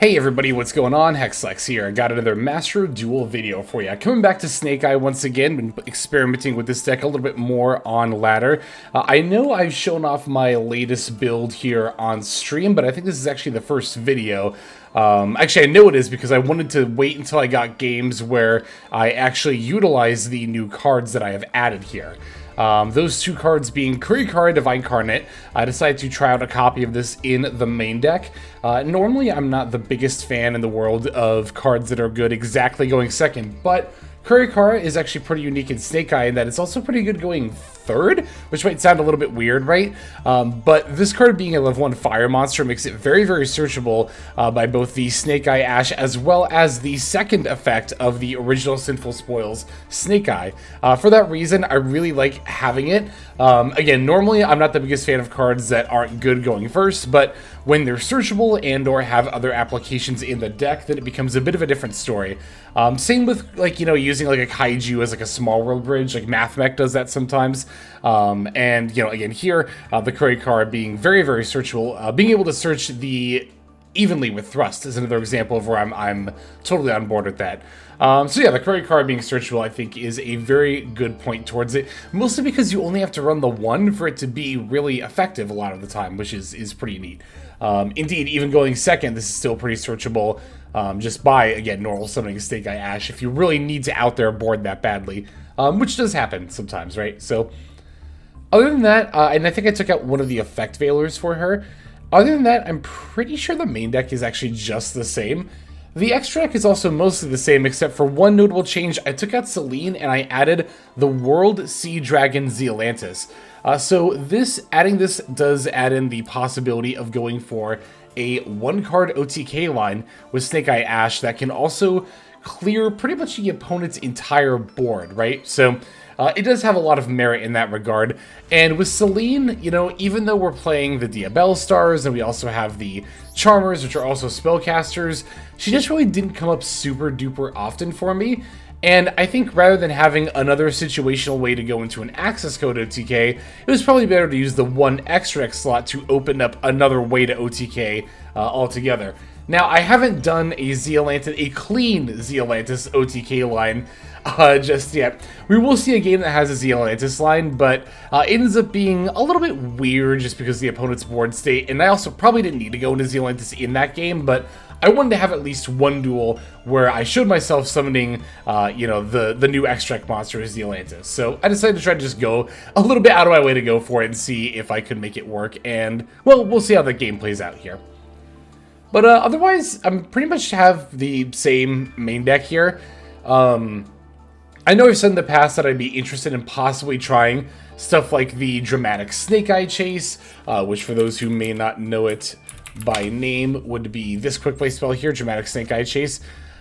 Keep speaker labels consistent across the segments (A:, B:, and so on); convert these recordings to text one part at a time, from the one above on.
A: Hey everybody, what's going on? Hexlex here. I got another Master Duel video for you. Coming back to Snake Eye once again, been experimenting with this deck a little bit more on ladder. I know I've shown off my latest build here on stream, but I think this is actually the first video. Actually, I know it is because I wanted to wait until I got games where I actually utilize the new cards that I have added here. Those two cards being Purrely Divine Incarnate. I decided to try out a copy of this in the main deck. Normally, I'm not the biggest fan in the world of cards that are good exactly going second, but Purrely is actually pretty unique in Snake Eye in that it's also pretty good going third, which might sound a little bit weird, right? But this card being a level 1 fire monster makes it very, very searchable by both the Snake Eye Ash as well as the second effect of the original Sinful Spoils Snake Eye. For that reason, I really like having it. Again, normally I'm not the biggest fan of cards that aren't good going first, but when they're searchable and or have other applications in the deck, then it becomes a bit of a different story. Same with, like, you know, using like a kaiju as like a small world bridge, like Mathmech does that sometimes. And, you know, again here, the Purrely card being very, very searchable, being able to search the evenly with thrust is another example of where I'm totally on board with that. So yeah, the Purrely card being searchable I think is a very good point towards it, mostly because you only have to run the one for it to be really effective a lot of the time, which is pretty neat. Indeed, even going second, this is still pretty searchable just by, again, normal summoning Snake Eye Ash if you really need to out there board that badly, which does happen sometimes, right? So other than that, and I think I took out one of the effect veilers for her. Other than that, I'm pretty sure the main deck is actually just the same. The extra deck is also mostly the same, except for one notable change. I took out Selene and I added the World Sea Dragon Zealantis. So adding this does add in the possibility of going for a one-card OTK line with Snake Eye Ash that can also clear pretty much the opponent's entire board, right? So it does have a lot of merit in that regard. And with Selene, you know, even though we're playing the Diabell Stars and we also have the Charmers, which are also spellcasters, she just really didn't come up super duper often for me. And I think rather than having another situational way to go into an access code OTK, it was probably better to use the one extra slot to open up another way to OTK altogether. Now, I haven't done a clean Zealantis OTK line just yet. We will see a game that has a Zealantis line, but it ends up being a little bit weird just because of the opponent's board state, and I also probably didn't need to go into Zealantis in that game, but I wanted to have at least one duel where I showed myself summoning, you know, the new extract monster Zealantis. So I decided to try to just go a little bit out of my way to go for it and see if I could make it work, and, well, we'll see how the game plays out here. But otherwise, I'm pretty much have the same main deck here. I know I've said in the past that I'd be interested in possibly trying stuff like the Dramatic Snake Eye Chase, which for those who may not know it by name would be this quick play spell here, Dramatic Snake Eye Chase,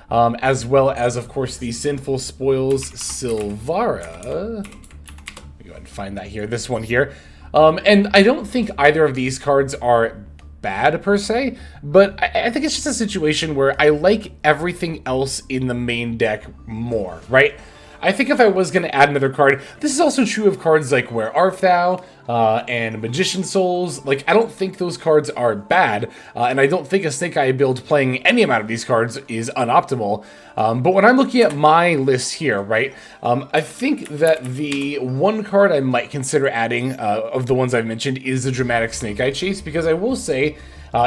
A: as well as, of course, the Sinful Spoils Silvara. Let me go ahead and find that here, this one here. And I don't think either of these cards are bad per se, but I think it's just a situation where I like everything else in the main deck more, right? I think if I was going to add another card, this is also true of cards like Where Art Thou and Magician Souls. Like, I don't think those cards are bad, and I don't think a Snake Eye build playing any amount of these cards is unoptimal. But when I'm looking at my list here, right, I think that the one card I might consider adding of the ones I've mentioned is the Dramatic Snake Eye Chase, because I will say,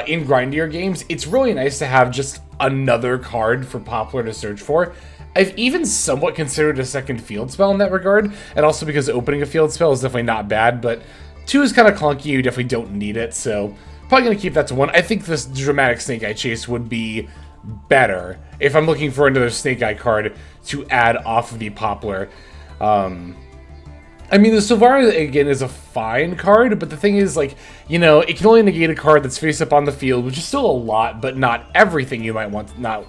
A: in grindier games, it's really nice to have just another card for Poplar to search for. I've even somewhat considered a second field spell in that regard, and also because opening a field spell is definitely not bad, but 2 is kind of clunky, you definitely don't need it, so probably going to keep that to 1. I think this Dramatic Snake Eye Chase would be better if I'm looking for another Snake Eye card to add off of the Poplar. I mean, the Silvara, again, is a fine card, but the thing is, like, you know, it can only negate a card that's face up on the field, which is still a lot, but not everything you might want to,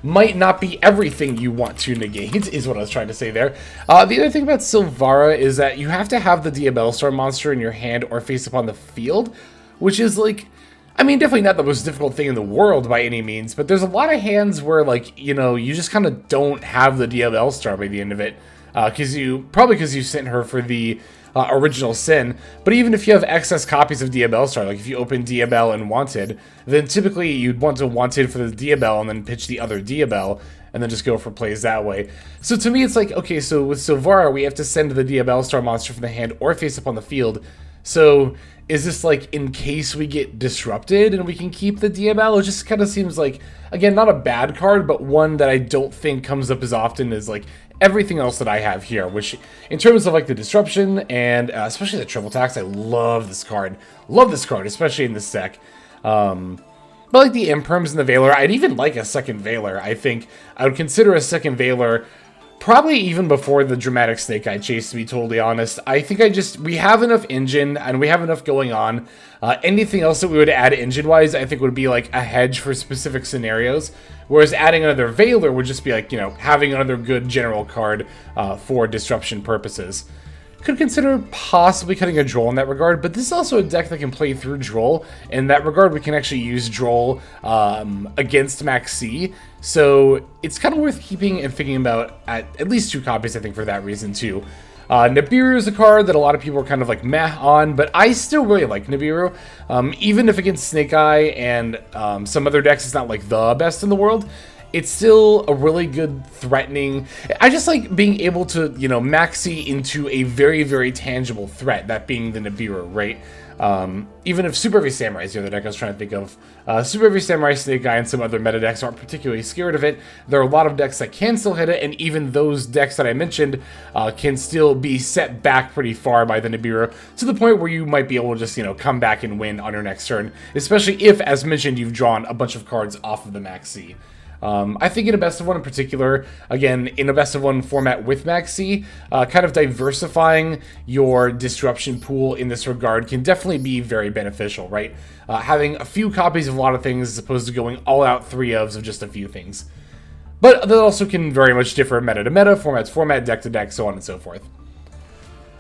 A: might not be everything you want to negate, is what I was trying to say there. The other thing about Silvara is that you have to have the Diabell Star monster in your hand or face up on the field, which is, like, I mean, definitely not the most difficult thing in the world by any means, but there's a lot of hands where, like, you know, you just kind of don't have the Diabell Star by the end of it. Probably because you sent her for the Original Sin. But even if you have excess copies of Diabell Star, like if you open Diabell and Wanted, then typically you'd want to Wanted for the Diabell and then pitch the other Diabell, and then just go for plays that way. So to me, it's like, okay, so with Silvara, we have to send the Diabell Star monster from the hand or face up on the field. So is this like in case we get disrupted and we can keep the Diabell? It just kind of seems like, again, not a bad card, but one that I don't think comes up as often as like everything else that I have here, which in terms of like the disruption and especially the triple tax, I love this card. Love this card, especially in this deck. But like the Imperms and the Veiler, I'd even like a second Veiler. I think I would consider a second Veiler probably even before the dramatic Snake Eye chase, to be totally honest. I think we have enough engine and we have enough going on. Anything else that we would add engine-wise, I think would be like a hedge for specific scenarios. Whereas adding another Veiler would just be like, you know, having another good general card for disruption purposes. Could consider possibly cutting a Droll in that regard, but this is also a deck that can play through Droll. In that regard, we can actually use Droll against Max C, so it's kind of worth keeping and thinking about at least 2 copies, I think, for that reason too. Nibiru is a card that a lot of people are kind of like meh on, but I still really like Nibiru. Even if against Snake Eye and some other decks, it's not like the best in the world. It's still a really good threatening. I just like being able to, you know, maxi into a very, very tangible threat, that being the Nibiru, right? Even if Super Heavy Samurai is the other deck I was trying to think of. Super Heavy Samurai, Snake Eye, and some other meta decks aren't particularly scared of it. There are a lot of decks that can still hit it, and even those decks that I mentioned can still be set back pretty far by the Nibiru, to the point where you might be able to just, you know, come back and win on your next turn, especially if, as mentioned, you've drawn a bunch of cards off of the Max C. I think in a best of one in particular, again, in a best of one format with Max C, kind of diversifying your disruption pool in this regard can definitely be very beneficial, right? Having a few copies of a lot of things as opposed to going all out 3-ofs of just a few things. But that also can very much differ meta to meta, format to format, deck to deck, so on and so forth.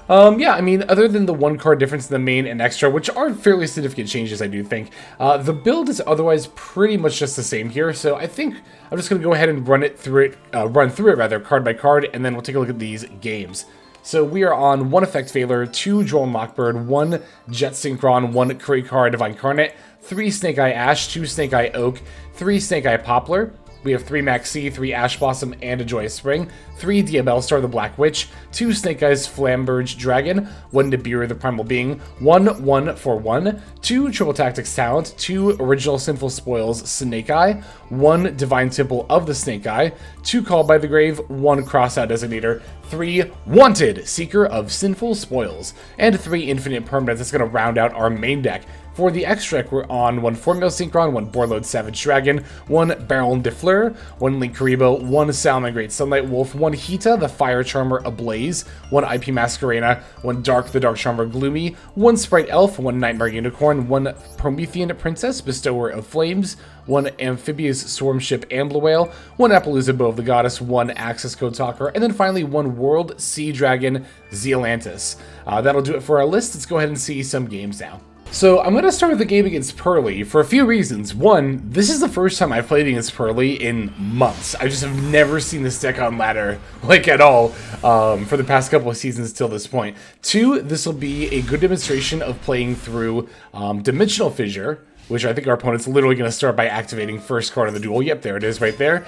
A: Yeah, I mean, other than the 1 card difference in the main and extra, which are fairly significant changes, I do think, the build is otherwise pretty much just the same here. So I think I'm just going to go ahead and run through it card by card, and then we'll take a look at these games. So we are on 1 Effect Veiler, 2 Droll Mockbird, 1 Jet Synchron, 1 Kurikara Divine Carnate, 3 Snake Eye Ash, 2 Snake Eye Oak, 3 Snake Eye Poplar. We have 3 Max C, 3 Ash Blossom, and a Joyous Spring, 3 Diabell Star the Black Witch, 2 Snake Eyes Flamberge Dragon, 1 Nibiru the Primal Being, 1 for 1, 2 Triple Tactics Talent, 2 Original Sinful Spoils Snake Eye, 1 Divine Temple of the Snake Eye, 2 Called by the Grave, 1 Crossout Designator, 3 Wanted Seeker of Sinful Spoils, and 3 Infinite Permanents. That's going to round out our main deck. For the extra, we're on 1 Formula Synchron, 1 Borlode Savage Dragon, 1 Baron de Fleur, 1 Link Karibo, 1 Salmon Great Sunlight Wolf, 1 Hita the Fire Charmer Ablaze, 1 IP Masquerena, 1 Dark the Dark Charmer Gloomy, 1 Sprite Elf, 1 Nightmare Unicorn, 1 Promethean Princess Bestower of Flames, 1 Amphibious Swarm Ship Ambler 1 Appaloosa Bow of the Goddess, 1 Axis Code Talker, and then finally 1 World Sea Dragon Zealantis. That'll do it for our list. Let's go ahead and see some games now. So I'm going to start with the game against Purrely for a few reasons. 1, this is the first time I've played against Purrely in months. I just have never seen this deck on ladder, like at all, for the past couple of seasons till this point. 2, this will be a good demonstration of playing through Dimensional Fissure, which I think our opponent's literally going to start by activating first card of the duel. Yep, there it is right there.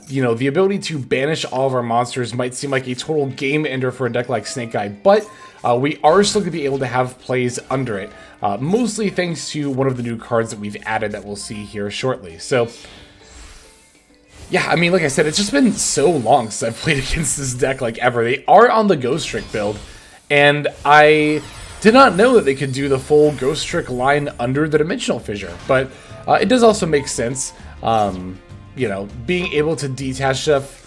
A: You know, the ability to banish all of our monsters might seem like a total game ender for a deck like Snake Eye, but we are still going to be able to have plays under it. Mostly thanks to one of the new cards that we've added that we'll see here shortly. So, yeah, I mean, like I said, it's just been so long since I've played against this deck like ever. They are on the Ghost Trick build, and I did not know that they could do the full Ghost Trick line under the Dimensional Fissure, but it does also make sense, you know, being able to detach stuff.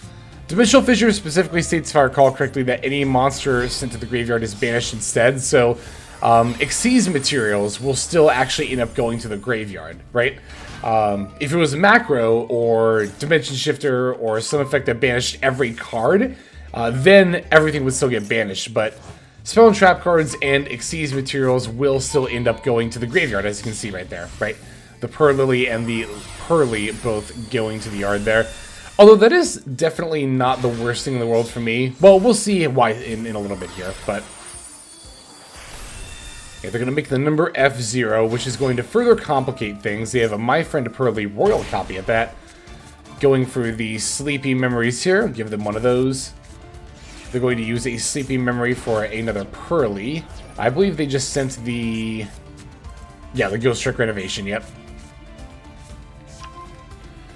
A: Dimensional Fissure specifically states, if I recall correctly, that any monster sent to the graveyard is banished instead, so Xyz materials will still actually end up going to the graveyard, right? If it was macro or Dimension Shifter or some effect that banished every card, then everything would still get banished, but Spell and Trap cards and Xyz materials will still end up going to the graveyard, as you can see right there, right? The Purrely and the Purrely both going to the yard there. Although that is definitely not the worst thing in the world for me. Well, we'll see why in a little bit here, but Okay, they're going to make the number F0, which is going to further complicate things. They have a My Friend Purrely Royal copy at that. Going through the sleepy memories here, give them one of those. They're going to use a sleepy memory for another Purrely. I believe they just sent the... yeah, the Ghost Trick Renovation, yep.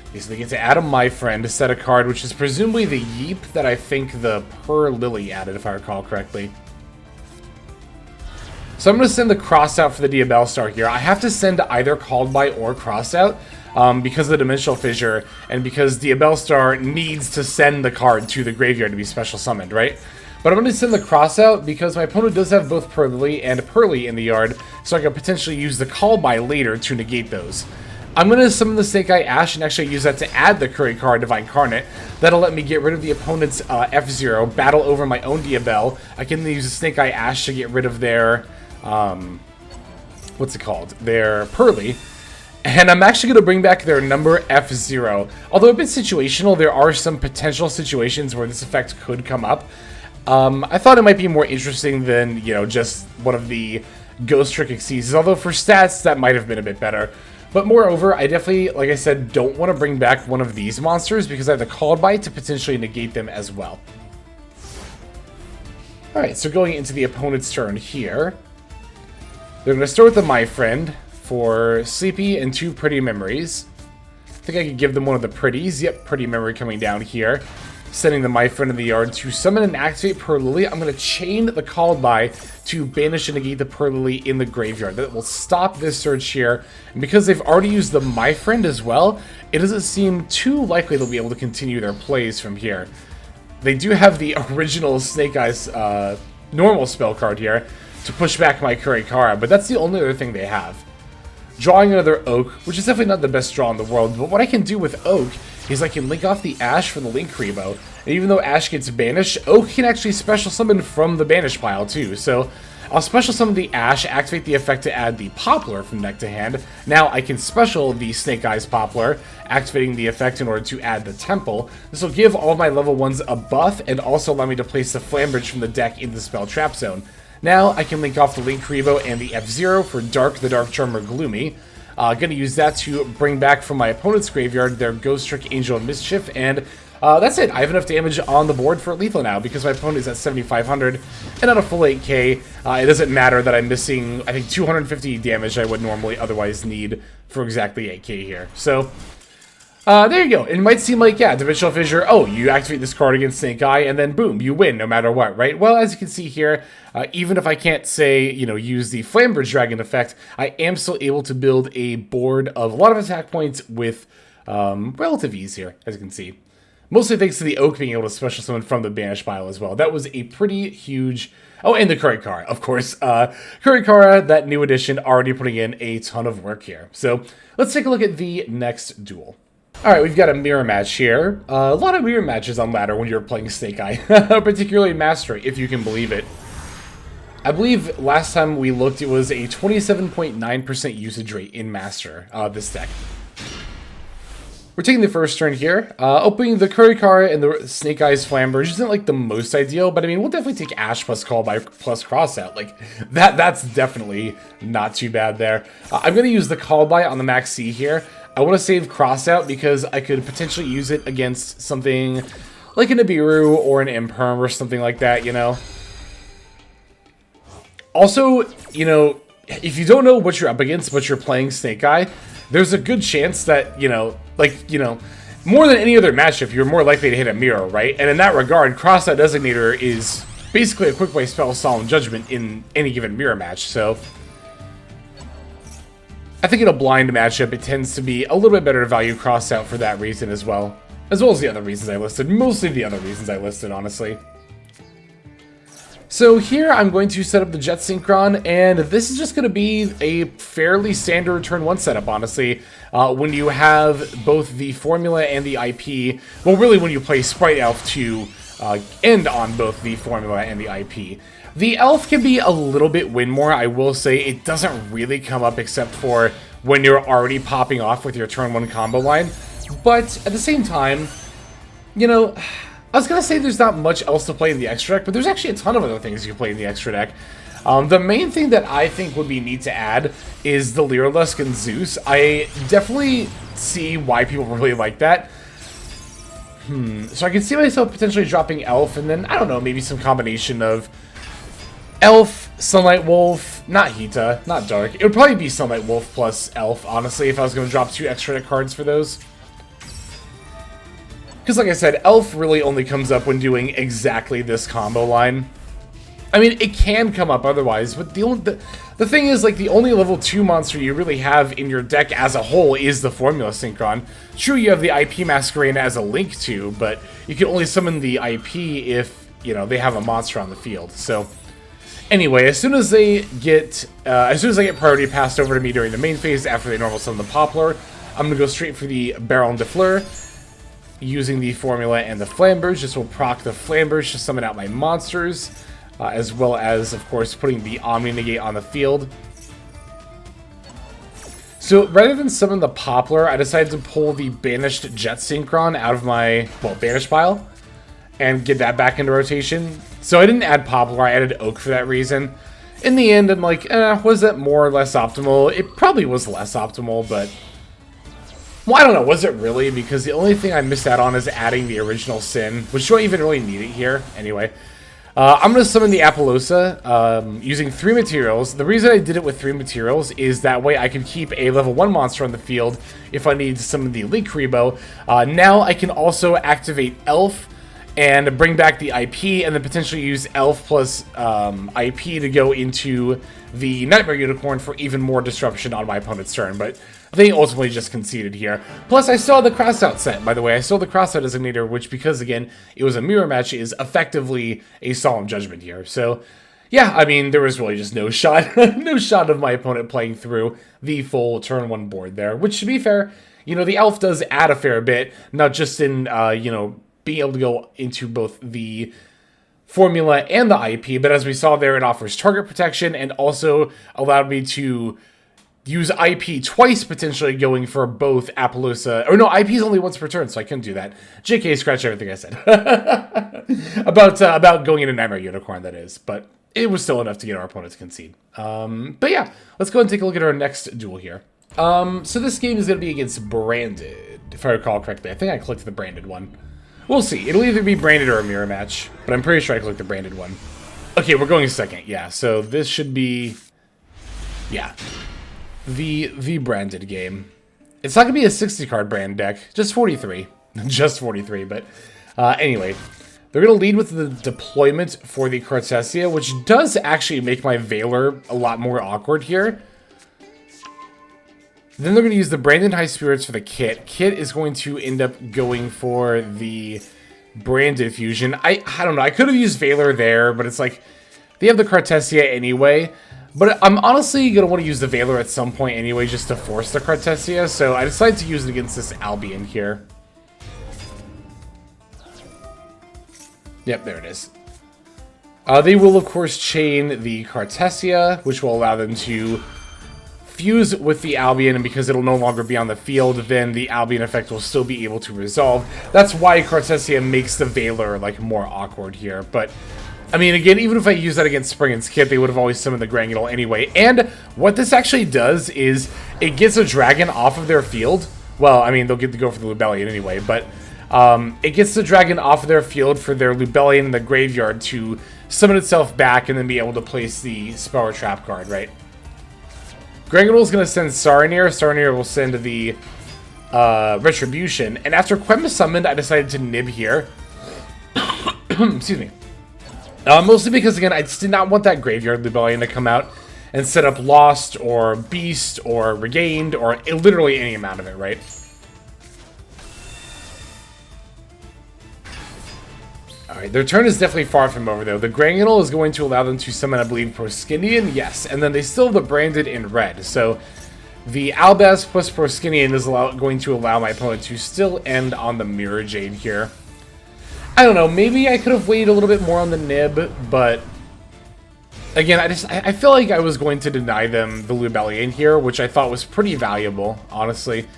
A: Okay, so they get to add a My Friend, set a card, which is presumably the Yeep that I think the Purrely added, if I recall correctly. So I'm going to send the Cross out for the Diabell Star here. I have to send either Called By or Cross out because of the Dimensional Fissure, and because Diabell Star needs to send the card to the graveyard to be special summoned, right? But I'm going to send the Cross out because my opponent does have both Purrely and Purrely in the yard, so I can potentially use the Call By later to negate those. I'm going to summon the Snake Eye Ash and actually use that to add the Curry card, Divine Incarnate. That'll let me get rid of the opponent's F0, battle over my own Diabell. I can use the Snake Eye Ash to get rid of their, what's it called? Their Purrely. And I'm actually going to bring back their number F0. Although a bit situational, there are some potential situations where this effect could come up. I thought it might be more interesting than, you know, just one of the Ghost Trick Exceeds. Although for stats, that might have been a bit better. But moreover, I definitely, like I said, don't want to bring back one of these monsters because I have the Called By to potentially negate them as well. Alright, so going into the opponent's turn here. They're going to start with the My Friend for Sleepy and 2 Pretty Memories. I think I could give them one of the Pretties. Yep, Pretty Memory coming down here. Sending the My Friend in the yard to summon and activate Purrely. I'm going to chain the Called By to banish and negate the Purrely in the graveyard. That will stop this search here. And because they've already used the My Friend as well, it doesn't seem too likely they'll be able to continue their plays from here. They do have the original Snake Eyes normal spell card here to push back my Kurikara, but that's the only other thing they have. Drawing another Oak, which is definitely not the best draw in the world, but what I can do with Oak is I can link off the Ash from the Link Rebo, and even though Ash gets banished, Oak can actually special summon from the banish pile too, so I'll special summon the Ash, activate the effect to add the Poplar from deck to hand. Now I can special the Snake Eyes Poplar, activating the effect in order to add the Temple. This will give all of my level 1s a buff, and also allow me to place the Flambridge from the deck in the spell trap zone. Now I can link off the Link Rebo and the F0 for Dark, the Dark Charmer Gloomy. Gonna use that to bring back from my opponent's graveyard their Ghost Trick Angel of Mischief, and that's it. I have enough damage on the board for lethal now because my opponent is at 7,500 and at a full 8k. It doesn't matter that I'm missing, I think, 250 damage I would normally otherwise need for exactly 8k here. So, there you go. It might seem like, yeah, Dimensional Fissure, oh, you activate this card against Snake Eye, and then boom, you win no matter what, right? Well, as you can see here, even if I can't say, you know, use the Flambridge Dragon effect, I am still able to build a board of a lot of attack points with relative ease here, as you can see. Mostly thanks to the Oak being able to special summon from the banish pile as well. That was a pretty huge... Oh, and the Kurikara, of course. Kurikara, that new edition, already putting in a ton of work here. So, let's take a look at the next duel. Alright, we've got a mirror match here. A lot of mirror matches on ladder when you're playing Snake Eye, particularly Master, if you can believe it. I believe last time we looked, it was a 27.9% usage rate in Master, this deck. We're taking the first turn here. Opening the Kurikara and the Snake Eyes Flambridge isn't like the most ideal, but I mean, we'll definitely take Ash plus Call By plus Cross out. Like, that's definitely not too bad there. I'm going to use the Call By on the Max C here. I want to save Cross out because I could potentially use it against something like an Nibiru or an Imperm or something like that, you know? Also, you know, if you don't know what you're up against, but you're playing Snake Eye, there's a good chance that, you know, like, you know, more than any other matchup, you're more likely to hit a mirror, right? And in that regard, Cross Out Designator is basically a quick way spell Solemn Judgment in any given mirror match, so... I think in a blind matchup, it tends to be a little bit better to value Cross Out for that reason as well. As well as the other reasons I listed. Mostly the other reasons I listed, honestly. So here I'm going to set up the Jet Synchron, and this is just going to be a fairly standard turn 1 setup, honestly. When you have both the formula and the IP, well, really when you play Sprite Elf to end on both the formula and the IP. The Elf can be a little bit win more, I will say. It doesn't really come up except for when you're already popping off with your turn 1 combo line. But at the same time, you know... I was going to say there's not much else to play in the extra deck, but there's actually a ton of other things you can play in the extra deck. The main thing that I think would be neat to add is the Lyrilusk and Zeus. I definitely see why people really like that. So I can see myself potentially dropping Elf, and then, I don't know, maybe some combination of Elf, Sunlight Wolf, not Hita, not Dark. It would probably be Sunlight Wolf plus Elf, honestly, if I was going to drop 2 extra cards for those. Because like I said, Elf really only comes up when doing exactly this combo line. I mean, it can come up otherwise, but the thing is, like, the only level 2 monster you really have in your deck as a whole is the Formula Synchron. True, you have the IP Masquerade as a link to, but you can only summon the IP if, you know, they have a monster on the field. So, anyway, as soon as I get priority passed over to me during the main phase after they normal summon the Poplar, I'm going to go straight for the Baron de Fleur. Using the Formula and the Flambers, just will proc the Flambers to summon out my monsters. As well as, of course, putting the Omni Negate on the field. So, rather than summon the Poplar, I decided to pull the Banished Jet Synchron out of my, well, Banish pile. And get that back into rotation. So, I didn't add Poplar, I added Oak for that reason. In the end, I'm like, was that more or less optimal? It probably was less optimal, but... Well, I don't know, was it really? Because the only thing I missed out on is adding the original Sin, which don't even really need it here. Anyway. I'm going to summon the Appaloosa using 3 materials. The reason I did it with 3 materials is that way I can keep a level 1 monster on the field if I need to summon the Link Rebo. Now I can also activate Elf and bring back the IP and then potentially use Elf plus IP to go into the Nightmare Unicorn for even more disruption on my opponent's turn. But they ultimately just conceded here. Plus, I still had the Crossout set, by the way. I still had the Crossout Designator, which, because, again, it was a mirror match, is effectively a Solemn Judgment here. So, yeah, I mean, there was really just no shot, no shot of my opponent playing through the full turn 1 board there. Which, to be fair, you know, the Elf does add a fair bit, not just in, you know, being able to go into both the Formula and the IP, but as we saw there, it offers target protection and also allowed me to use IP twice, potentially going for both Appaloosa. Or no, IP is only once per turn, so I couldn't do that. JK, scratch everything I said. about going into Nightmare Unicorn, that is. But it was still enough to get our opponent to concede. But yeah, let's go ahead and take a look at our next duel here. So this game is going to be against Branded, if I recall correctly. I think I clicked the Branded one. We'll see. It'll either be Branded or a mirror match, but I'm pretty sure I clicked the Branded one. Okay, we're going second. Yeah, so this should be... Yeah. The Branded game. It's not going to be a 60-card brand deck. Just 43. Just 43, but... anyway. They're going to lead with the deployment for the Cartessia, which does actually make my Veiler a lot more awkward here. Then they're going to use the Branded High Spirits for the Kit. Kit is going to end up going for the Branded Fusion. I don't know. I could have used Veiler there, but it's like... They have the Cartessia anyway. But I'm honestly going to want to use the Veiler at some point anyway, just to force the Cartessia. So I decided to use it against this Albion here. Yep, there it is. They will, of course, chain the Cartessia, which will allow them to fuse with the Albion, and because it'll no longer be on the field, then the Albion effect will still be able to resolve. That's why Cartessia makes the Veiler, like, more awkward here. But, I mean, again, even if I use that against Springen's Kit, they would have always summoned the Grangular anyway. And what this actually does is it gets a dragon off of their field. Well, I mean, they'll get to go for the Lubellion anyway, but it gets the dragon off of their field for their Lubellion in the graveyard to summon itself back and then be able to place the Spell or Trap card, right? Grangular is going to send Saronir. Saronir will send the Retribution. And after Quem is summoned, I decided to nib here. Excuse me. Mostly because, again, I just did not want that Graveyard Lubellion to come out and set up Lost or Beast or Regained or literally any amount of it, right? Alright, their turn is definitely far from over, though. The Grangular is going to allow them to summon, I believe, Proskinian, yes. And then they still have the Branded in red. So the Albaz plus Proskinian is going to allow my opponent to still end on the Mirror Jade here. I don't know, maybe I could have waited a little bit more on the nib, but again, I feel like I was going to deny them the Lubellion here, which I thought was pretty valuable, honestly.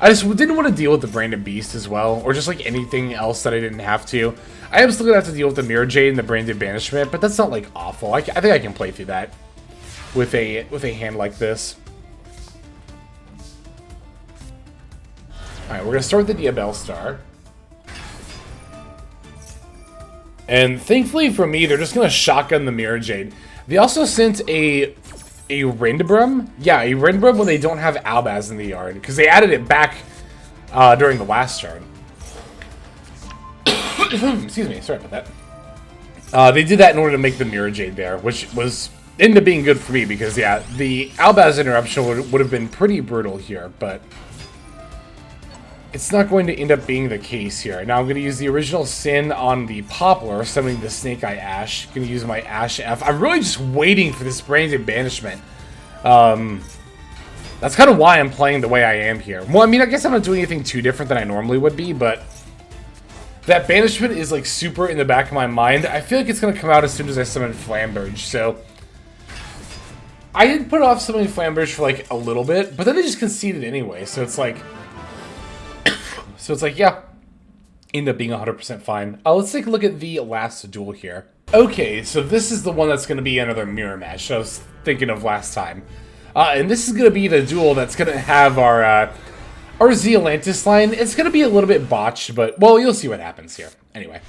A: I just didn't want to deal with the Branded Beast as well, or just like anything else that I didn't have to. I am still gonna have to deal with the Mirror Jade and the Branded Banishment, but that's not like awful. I think I can play through that with a hand like this. All right, we're gonna start with the Diabell Star. And thankfully for me, they're just gonna shotgun the Mirror Jade. They also sent a Rindbrum? Yeah, a Rindbrum when they don't have Albaz in the yard, because they added it back during the last turn. Excuse me, sorry about that. They did that in order to make the Mirror Jade there, which was ended up being good for me, because yeah, the Albaz interruption would have been pretty brutal here, but it's not going to end up being the case here. Now I'm going to use the original Sin on the Poplar, summoning the Snake Eye Ash. Going to use my Ash F. I'm really just waiting for this Branded Banishment. That's kind of why I'm playing the way I am here. Well, I mean, I guess I'm not doing anything too different than I normally would be, but that Banishment is like super in the back of my mind. I feel like it's going to come out as soon as I summon Flamberge, so I did put off summoning Flamberge for like a little bit, but then they just conceded anyway, so it's like... yeah, end up being 100% fine. Let's take a look at the last duel here. Okay, so this is the one that's going to be another mirror match I was thinking of last time. And this is going to be the duel that's going to have our Zealantis line. It's going to be a little bit botched, but, well, you'll see what happens here. Anyway,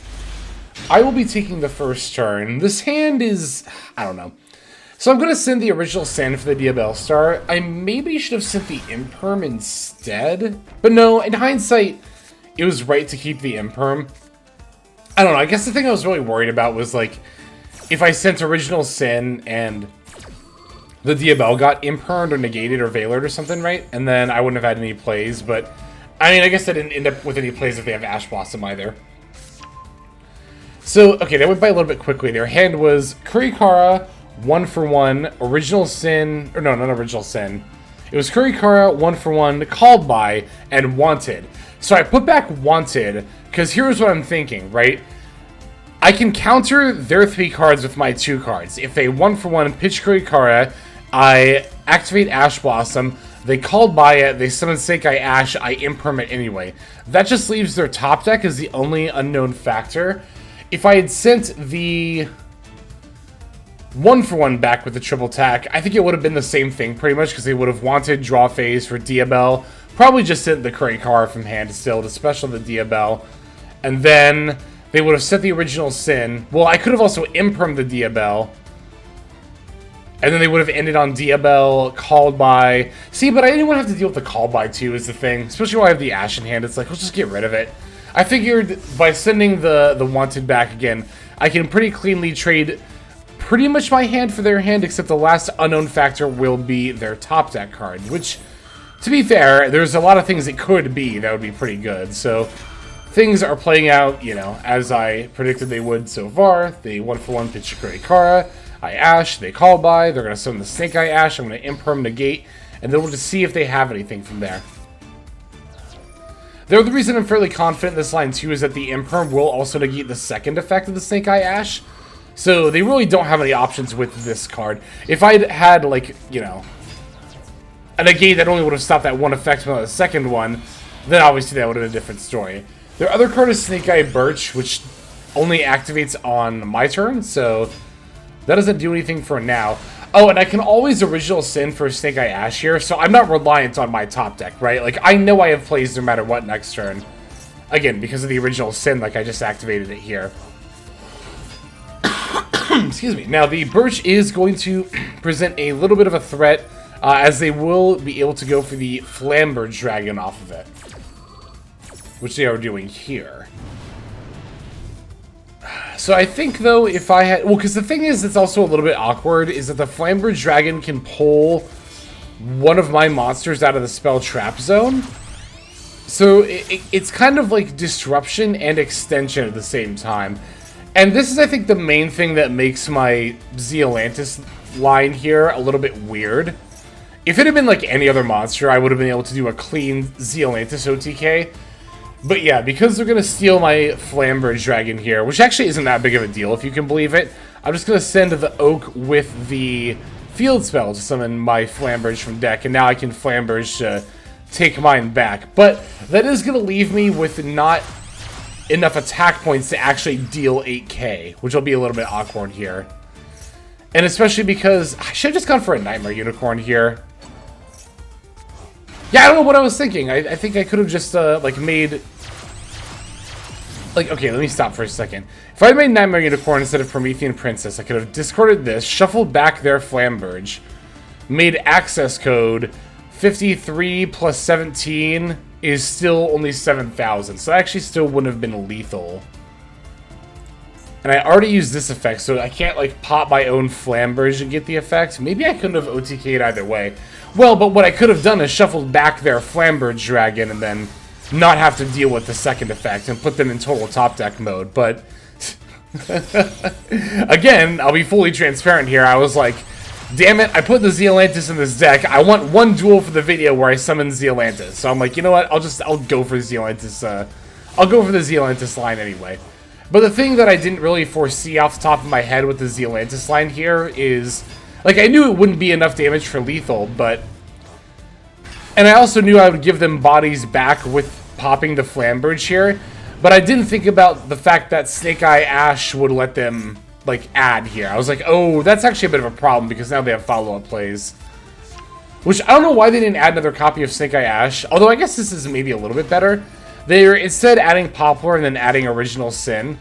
A: I will be taking the first turn. This hand is, I don't know. So I'm going to send the original Sin for the Diabell Star. I maybe should have sent the Imperm instead. But no, in hindsight, it was right to keep the Imperm. I don't know, I guess the thing I was really worried about was, like, if I sent original Sin and the Diabell got Impermed or negated or Veilered or something, right? And then I wouldn't have had any plays, but... I mean, I guess I didn't end up with any plays if they have Ash Blossom either. So, okay, that went by a little bit quickly. Their hand was Kurikara, 1-for-1, original Sin, or no, not original Sin. It was Kurikara, 1-for-1, called by, and wanted. So I put back wanted, because here's what I'm thinking, right? I can counter their 3 cards with my 2 cards. If they 1-for-1 pitch Kurikara, I activate Ash Blossom, they called by it, they summon Snake Eye Ash, I imperm it anyway. That just leaves their top deck as the only unknown factor. If I had sent the 1-for-1 back with the triple attack, I think it would have been the same thing pretty much, because they would have wanted draw phase for Diabell. Probably just sent the Kurikara from hand still to special the Diabell. And then they would have set the original Sin. Well, I could have also impermed the Diabell. And then they would have ended on Diabell, called by. See, but I didn't want to have to deal with the call by too is the thing. Especially while I have the Ash in hand. It's like, let's just get rid of it. I figured by sending the wanted back again, I can pretty cleanly trade pretty much my hand for their hand, except the last unknown factor will be their top deck card, which, to be fair, there's a lot of things it could be that would be pretty good. So things are playing out, you know, as I predicted they would so far. They 1-for-1 pitch Kurikara, I Ash, they call by, they're going to summon the Snake Eye Ash, I'm going to imperm negate, and then we'll just see if they have anything from there. The other reason I'm fairly confident in this line too is that the imperm will also negate the second effect of the Snake Eye Ash. So they really don't have any options with this card. If I'd had, like, you know, a negate that only would have stopped that one effect from the second one, then obviously that would have been a different story. Their other card is Snake Eye Birch, which only activates on my turn, so that doesn't do anything for now. Oh, and I can always original Sin for Snake Eye Ash here, so I'm not reliant on my top deck, right? Like, I know I have plays no matter what next turn. Again, because of the original Sin, like, I just activated it here. Excuse me. Now, the Birch is going to present a little bit of a threat, as they will be able to go for the Flamberge Dragon off of it, which they are doing here. So I think, though, if I had... Well, because the thing is, it's also a little bit awkward, is that the Flamberge Dragon can pull one of my monsters out of the spell trap zone. So it's kind of like disruption and extension at the same time. And this is, I think, the main thing that makes my Zealantis line here a little bit weird. If it had been like any other monster, I would have been able to do a clean Zealantis OTK. But yeah, because they're going to steal my Flamberge Dragon here, which actually isn't that big of a deal, if you can believe it, I'm just going to send the Oak with the field spell to summon my Flamberge from deck, and now I can Flamberge to take mine back. But that is going to leave me with not enough attack points to actually deal 8k, which will be a little bit awkward here. And especially because I should have just gone for a Nightmare Unicorn here. Yeah, I don't know what I was thinking. I think I could have just, like, made... Like, okay, let me stop for a second. If I had made Nightmare Unicorn instead of Promethean Princess, I could have discarded this, shuffled back their Flamberge, made access code 53 plus 17 is still only 7,000. So I actually still wouldn't have been lethal. And I already used this effect, so I can't, like, pop my own Flamberge and get the effect. Maybe I couldn't have OTK'd either way. Well, but what I could have done is shuffled back their Flamberge Dragon and then not have to deal with the second effect and put them in total top deck mode. But, again, I'll be fully transparent here. I was like, damn it, I put the Zealantis in this deck. I want one duel for the video where I summon Zealantis. So I'm like, you know what, I'll go for Zealantis, I'll go for the Zealantis line anyway. But the thing that I didn't really foresee off the top of my head with the Zealantis line here is, like, I knew it wouldn't be enough damage for lethal, but... And I also knew I would give them bodies back with popping the Flamberge here, but I didn't think about the fact that Snake Eye Ash would let them, like, add here. I was like, oh, that's actually a bit of a problem, because now they have follow-up plays. Which, I don't know why they didn't add another copy of Snake Eye Ash, although I guess this is maybe a little bit better. They're instead adding Poplar and then adding Original Sin.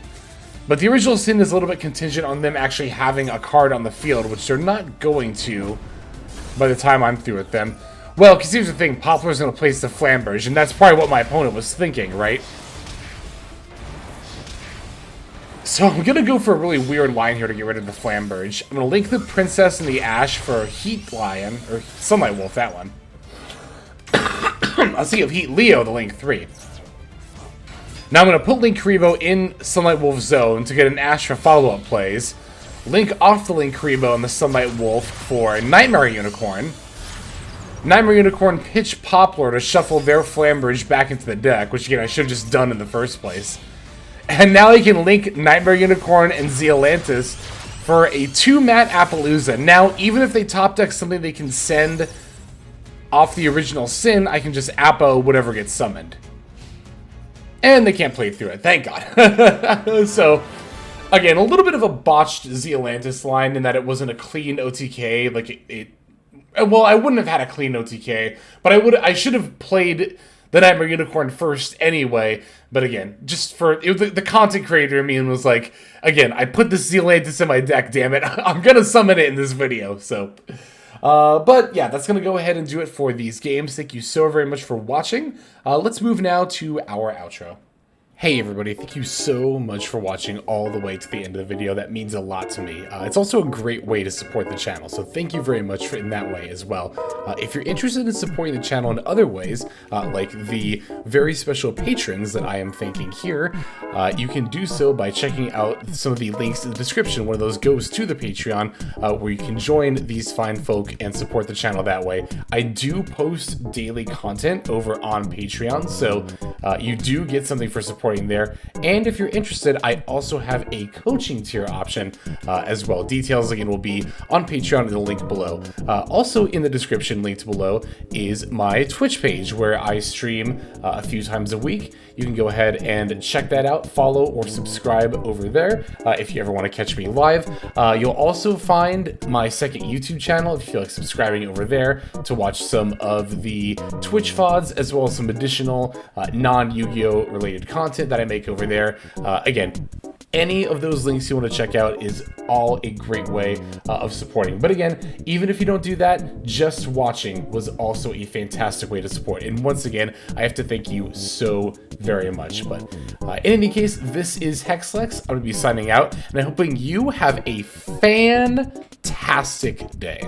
A: But the Original Sin is a little bit contingent on them actually having a card on the field, which they're not going to by the time I'm through with them. Well, because here's the thing, Poplar's going to place the Flamberge, and that's probably what my opponent was thinking, right? So I'm going to go for a really weird line here to get rid of the Flamberge. I'm going to link the Princess and the Ash for Heat Lion, or Sunlight Wolf, that one. I'll see if Heat Leo, the Link 3. Now I'm going to put Link Karibo in Sunlight Wolf zone to get an Ash for follow-up plays. Link off the Link Karibo and the Sunlight Wolf for Nightmare Unicorn. Nightmare Unicorn pitch Poplar to shuffle their Flamberge back into the deck, which again I should have just done in the first place. And now he can link Nightmare Unicorn and Zealantis for a 2-mat Appaloosa. Now, even if they top deck something they can send off the Original Sin, I can just Appo whatever gets summoned. And they can't play through it, thank God. So, again, a little bit of a botched Zealantis line in that it wasn't a clean OTK. Like, well, I wouldn't have had a clean OTK, but I should have played the Nightmare Unicorn first anyway. But again, just for the content creator in me was like, again, I put the Zealantis in my deck, damn it. I'm going to summon it in this video, so... but yeah, that's going to go ahead and do it for these games. Thank you so very much for watching. Let's move now to our outro. Hey everybody, thank you so much for watching all the way to the end of the video. That means a lot to me. It's also a great way to support the channel, so thank you very much in that way as well. If you're interested in supporting the channel in other ways, like the very special patrons that I am thanking here, you can do so by checking out some of the links in the description. One of those goes to the Patreon, where you can join these fine folk and support the channel that way. I do post daily content over on Patreon, so you do get something for supporting there. And if you're interested, I also have a coaching tier option as well. Details again will be on Patreon in the link below. Also in the description linked below is my Twitch page where I stream a few times a week. You can go ahead and check that out, follow or subscribe over there if you ever want to catch me live. You'll also find my second YouTube channel if you feel like subscribing over there to watch some of the Twitch VODs as well as some additional non-Yu-Gi-Oh related content that I make over there. Again, any of those links you want to check out is all a great way of supporting. But again, even if you don't do that, just watching was also a fantastic way to support. And once again, I have to thank you so very much. But in any case, this is Hexlex. I'm going to be signing out, and I'm hoping you have a fantastic day.